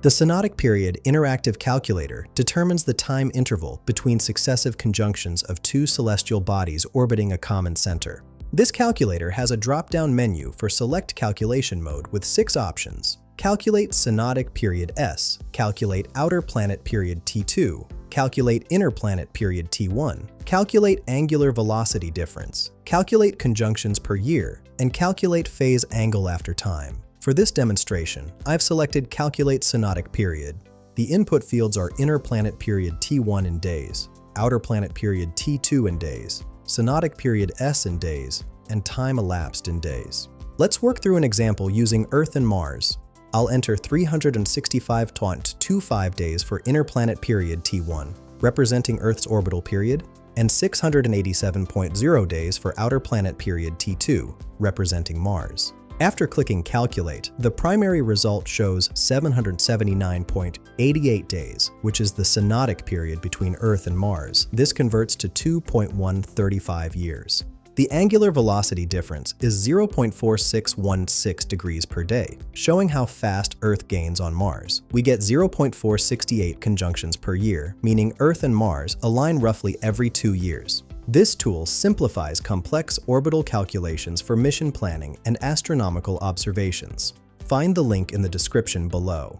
The Synodic Period Interactive Calculator determines the time interval between successive conjunctions of two celestial bodies orbiting a common center. This calculator has a drop-down menu for select calculation mode with 6 options. Calculate Synodic Period S, calculate outer planet period T2, calculate inner planet period T1, calculate angular velocity difference, calculate conjunctions per year, and calculate phase angle after time. For this demonstration, I've selected Calculate Synodic Period. The input fields are inner planet period T1 in days, outer planet period T2 in days, Synodic Period S in days, and time elapsed in days. Let's work through an example using Earth and Mars. I'll enter 365.25 days for inner planet period T1, representing Earth's orbital period, and 687.0 days for outer planet period T2, representing Mars. After clicking Calculate, the primary result shows 779.88 days, which is the synodic period between Earth and Mars. This converts to 2.135 years. The angular velocity difference is 0.4616 degrees per day, showing how fast Earth gains on Mars. We get 0.468 conjunctions per year, meaning Earth and Mars align roughly every 2 years. This tool simplifies complex orbital calculations for mission planning and astronomical observations. Find the link in the description below.